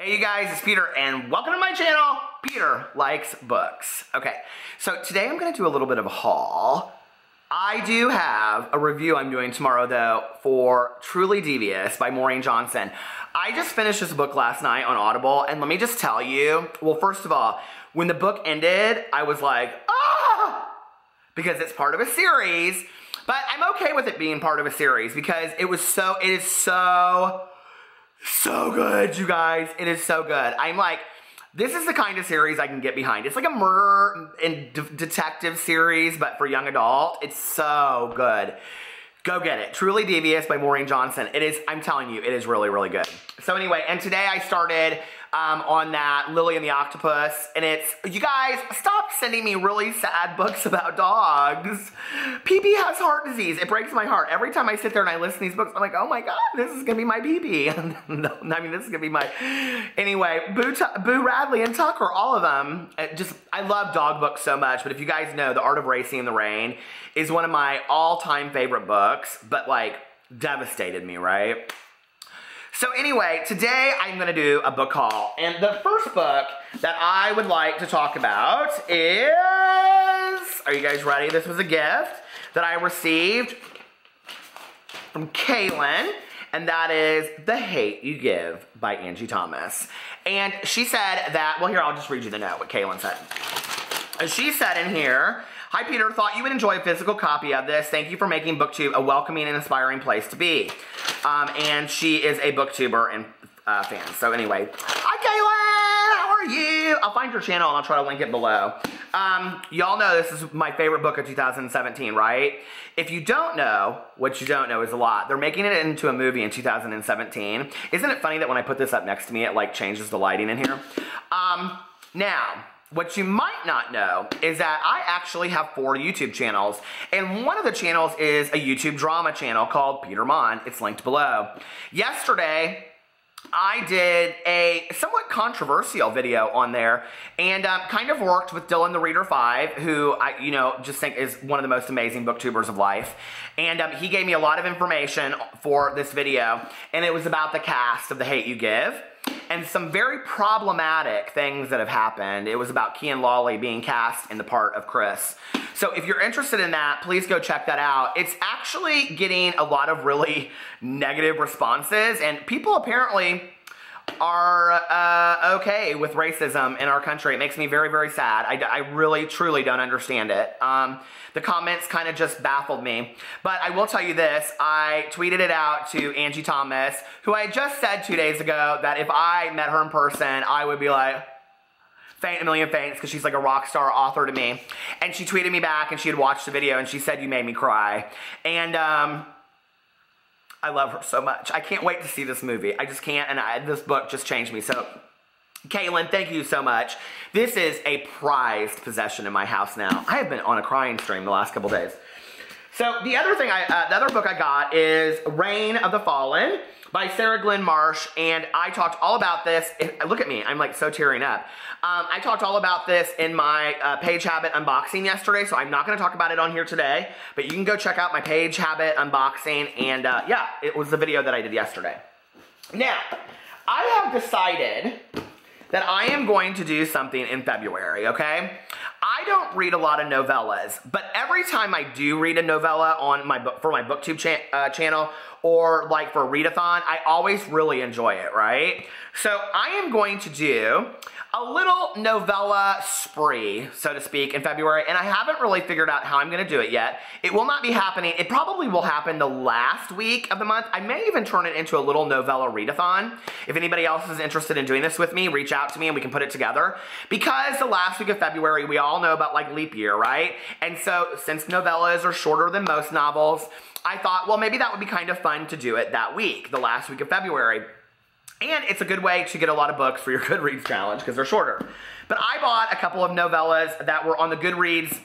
Hey you guys, it's Peter and welcome to my channel, Peter Likes Books. Okay, so today I'm gonna do a little bit of a haul. I do have a review I'm doing tomorrow though for Truly Devious by Maureen Johnson. I just finished this book last night on Audible and let me just tell you, well first of all, when the book ended, I was like, ah! Because it's part of a series, but I'm okay with it being part of a series because it is so good, you guys. It is so good. I'm like, this is the kind of series I can get behind. It's like a murder and detective series, but for young adult. It's so good. Go get it. Truly Devious by Maureen Johnson. It is, I'm telling you, it is really, really good. So anyway, and today I started on that Lily and the Octopus, and it's, you guys, stop sending me really sad books about dogs. PP has heart disease. It breaks my heart. Every time I sit there and I listen to these books, I'm like, oh my God, this is gonna be my PP. No, I mean, this is gonna be my, anyway, Boo Radley and Tucker, all of them. I love dog books so much, but if you guys know, The Art of Racing in the Rain is one of my all-time favorite books, but like, devastated me, right? So anyway, today I'm going to do a book haul, and the first book that I would like to talk about is, are you guys ready? This was a gift that I received from Kaylin, and that is The Hate You Give by Angie Thomas. And she said that, well here, I'll just read you the note, what Kaylin said. And she said in here, "Hi Peter, thought you would enjoy a physical copy of this. Thank you for making BookTube a welcoming and inspiring place to be." And she is a BookTuber and fan. So anyway, hi Kaylin, how are you? I'll find your channel and I'll try to link it below. Y'all know this is my favorite book of 2017, right? If you don't know, what you don't know is a lot. They're making it into a movie in 2017. Isn't it funny that when I put this up next to me, it like changes the lighting in here? Now, what you might not know is that I actually have 4 YouTube channels, and one of the channels is a YouTube drama channel called Peter Monn. It's linked below. Yesterday, I did a somewhat controversial video on there, and kind of worked with Dylan the Reader 5, who I just think is one of the most amazing booktubers of life. And he gave me a lot of information for this video, and it was about the cast of The Hate You Give. And some very problematic things that have happened. It was about Kian Lawley being cast in the part of Chris. So if you're interested in that, please go check that out. It's actually getting a lot of really negative responses, and people apparently are okay with racism in our country. It makes me very, very sad. I really, truly don't understand it. The comments kind of just baffled me. But I will tell you this, I tweeted it out to Angie Thomas, who I just said 2 days ago that if I met her in person, I would be like, faint a million faints, because she's like a rock star author to me. And she tweeted me back and she had watched the video and she said, "You made me cry." And I love her so much. I can't wait to see this movie. I just can't, and this book just changed me. So, Kaylin, thank you so much. This is a prized possession in my house now. I have been on a crying stream the last couple days. So, the other thing, the other book I got is Reign of the Fallen by Sarah Glenn Marsh, and I talked all about this. Look at me, I'm like so tearing up. I talked all about this in my Page Habit unboxing yesterday, so I'm not going to talk about it on here today, but you can go check out my Page Habit unboxing, and yeah, it was the video that I did yesterday. Now, I have decided that I am going to do something in February, okay? I don't read a lot of novellas, but every time I do read a novella on my book for my BookTube channel or like for a readathon, I always really enjoy it, right? So I am going to do a little novella spree, so to speak, in February, and I haven't really figured out how I'm going to do it yet. It will not be happening. It probably will happen the last week of the month. I may even turn it into a little novella readathon. If anybody else is interested in doing this with me, reach out to me and we can put it together. Because the last week of February, we all know about like leap year, right? And so since novellas are shorter than most novels, I thought, well, maybe that would be kind of fun to do it that week, the last week of February. And it's a good way to get a lot of books for your Goodreads challenge because they're shorter. But I bought a couple of novellas that were on the Goodreads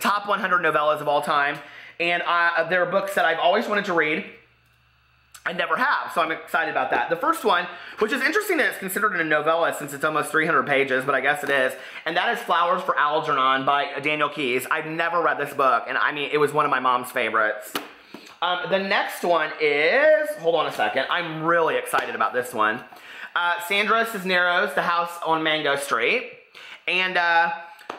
top 100 novellas of all time. And they're books that I've always wanted to read. I never have, so I'm excited about that. The first one, which is interesting that it's considered a novella since it's almost 300 pages, but I guess it is, and that is Flowers for Algernon by Daniel Keyes. I've never read this book, and I mean, it was one of my mom's favorites. The next one is, hold on a second, I'm really excited about this one. Sandra Cisneros, The House on Mango Street. And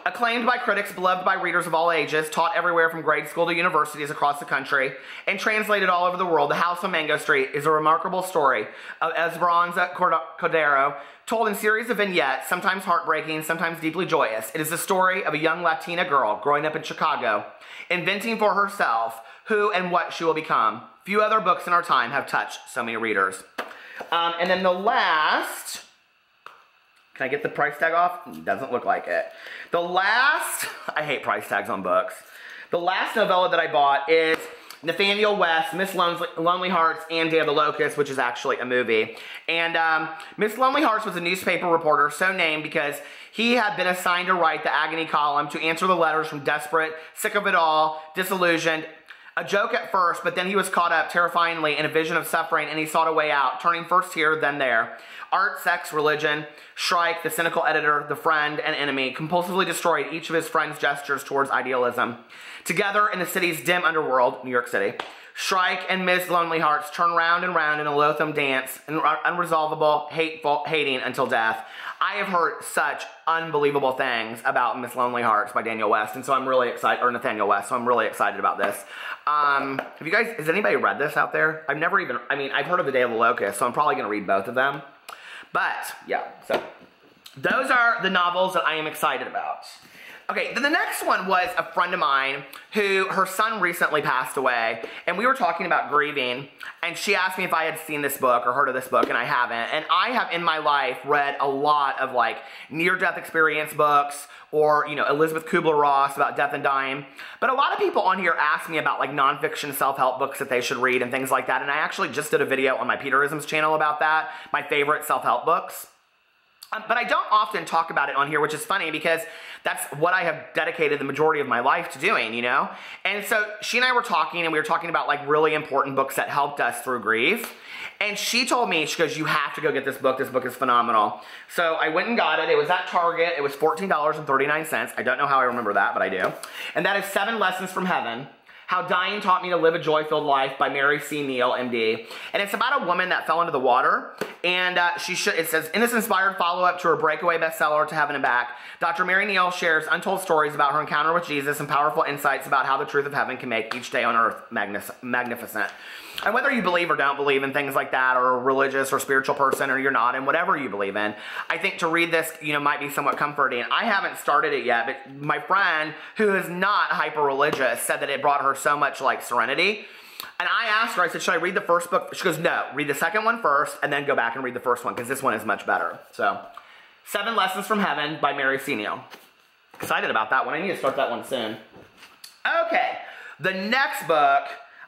acclaimed by critics, beloved by readers of all ages, taught everywhere from grade school to universities across the country, and translated all over the world, The House on Mango Street is a remarkable story of Esperanza Cordero, told in series of vignettes, sometimes heartbreaking, sometimes deeply joyous. It is the story of a young Latina girl growing up in Chicago, inventing for herself who and what she will become. Few other books in our time have touched so many readers. And then the last... Can I get the price tag off? Doesn't look like it. The last, I hate price tags on books. The last novella that I bought is Nathaniel West, Miss Lonely Hearts, and Day of the Locust, which is actually a movie. And Miss Lonely Hearts was a newspaper reporter, so named because he had been assigned to write the agony column to answer the letters from desperate, sick of it all, disillusioned. A joke at first, but then he was caught up terrifyingly in a vision of suffering, and he sought a way out, turning first here, then there. Art, sex, religion, Shrike, the cynical editor, the friend and enemy, compulsively destroyed each of his friend's gestures towards idealism. Together in the city's dim underworld, New York City, Shrike and Miss Lonely Hearts turn round and round in a loathsome dance, unresolvable, hating until death. I have heard such unbelievable things about Miss Lonely Hearts by Daniel West, and so I'm really excited, or Nathaniel West, so I'm really excited about this. Have you guys, has anybody read this out there? I've never even, I've heard of The Day of the Locust, so I'm probably going to read both of them. But, yeah, so those are the novels that I am excited about. Okay, then the next one was a friend of mine who, her son recently passed away, and we were talking about grieving, and she asked me if I had seen this book or heard of this book, and I haven't. And I have, in my life, read a lot of, like, near-death experience books, or, you know, Elizabeth Kubler-Ross about death and dying. But a lot of people on here ask me about, like, nonfiction self-help books that they should read and things like that, and I actually just did a video on my Peterisms channel about that, my favorite self-help books. But I don't often talk about it on here, which is funny because that's what I have dedicated the majority of my life to doing, you know? And so she and I were talking, and we were talking about, like, really important books that helped us through grief. And she told me, she goes, you have to go get this book. This book is phenomenal. So I went and got it. It was at Target. It was $14.39. I don't know how I remember that, but I do. And that is 7 Lessons from Heaven. How Dying Taught Me to Live a Joy-Filled Life by Mary C. Neal, MD. And it's about a woman that fell into the water. And it says, in this inspired follow-up to her breakaway bestseller, To Heaven and Back, Dr. Mary Neal shares untold stories about her encounter with Jesus and powerful insights about how the truth of heaven can make each day on earth magnificent. And whether you believe or don't believe in things like that, or a religious or spiritual person, or you're not, and whatever you believe in, I think to read this, you know, might be somewhat comforting. I haven't started it yet, but my friend, who is not hyper-religious, said that it brought her so much, like, serenity. And I asked her, I said, should I read the first book? She goes, no, read the second one first, and then go back and read the first one, because this one is much better. So, 7 Lessons from Heaven by Mary C. Neal. Excited about that one. I need to start that one soon. Okay, the next book...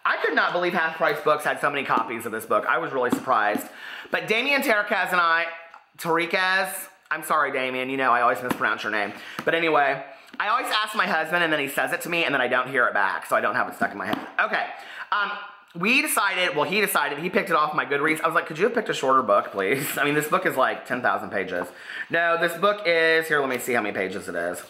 I could not believe Half Price Books had so many copies of this book. I was really surprised. But Damien Tariquez and I, I'm sorry, Damien, you know I always mispronounce your name. But anyway, I always ask my husband, and then he says it to me, and then I don't hear it back, so I don't have it stuck in my head. Okay, he decided, he picked it off my Goodreads. I was like, could you have picked a shorter book, please? I mean, this book is like 10,000 pages. No, this book is, here, let me see how many pages it is.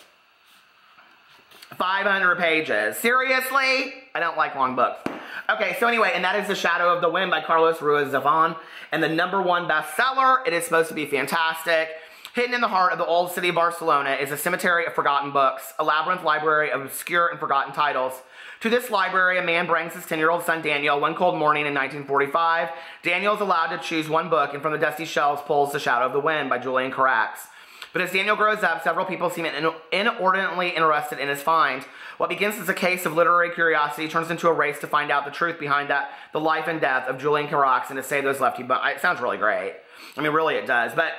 500 pages. Seriously? I don't like long books. Okay, so anyway, and that is The Shadow of the Wind by Carlos Ruiz Zafón. And the #1 bestseller. It is supposed to be fantastic. Hidden in the heart of the old city of Barcelona is a cemetery of forgotten books, a labyrinth library of obscure and forgotten titles. To this library, a man brings his 10-year-old son Daniel one cold morning in 1945. Daniel is allowed to choose one book, and from the dusty shelves pulls The Shadow of the Wind by Julian Carax. But as Daniel grows up, several people seem inordinately interested in his find. What begins as a case of literary curiosity turns into a race to find out the truth behind the life and death of Julian Carax and to save those left. It sounds really great. I mean, really it does. But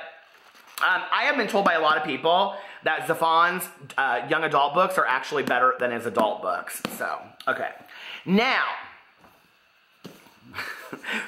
I have been told by a lot of people that Zafón's young adult books are actually better than his adult books. So, okay. Now,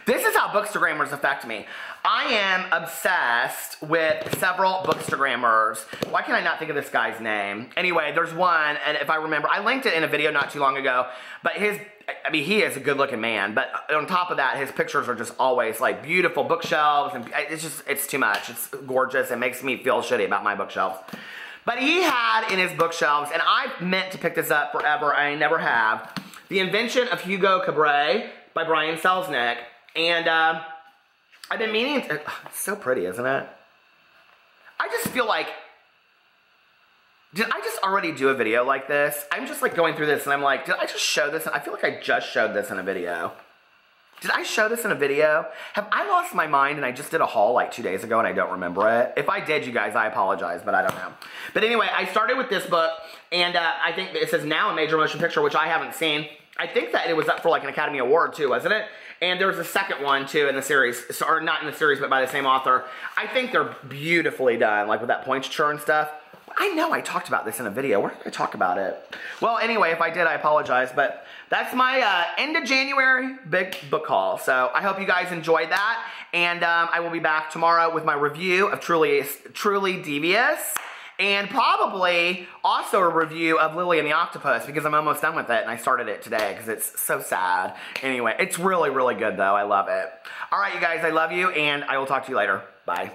this is how bookstagrammers affect me. I am obsessed with several bookstagrammers. Why can I not think of this guy's name? Anyway, there's one, and if I remember, I linked it in a video not too long ago, but he is a good-looking man, but on top of that, his pictures are just always, like, beautiful bookshelves, and it's too much. It's gorgeous. It makes me feel shitty about my bookshelves. But he had in his bookshelves, and I've meant to pick this up forever, I never have, The Invention of Hugo Cabret by Brian Selznick. And I've been meaning to, it's so pretty, isn't it? I just feel like, did I just already do a video like this? I'm just like going through this and I'm like, did I just show this? I feel like I just showed this in a video. Did I show this in a video? Have I lost my mind and I just did a haul like 2 days ago and I don't remember it? If I did, you guys, I apologize, but I don't know. But anyway, I started with this book and I think it says now a major motion picture, which I haven't seen. I think that it was up for like an Academy Award too, wasn't it? And there was a second one too in the series, or not in the series, but by the same author. I think they're beautifully done, like with that pointure and stuff. I know I talked about this in a video. Where did I talk about it? Well, anyway, if I did, I apologize. But that's my end of January big book haul. So I hope you guys enjoyed that. And I will be back tomorrow with my review of Truly Devious. And probably also a review of Lily and the Octopus because I'm almost done with it and I started it today because it's so sad. Anyway, it's really, really good though. I love it. All right, you guys, I love you and I will talk to you later. Bye.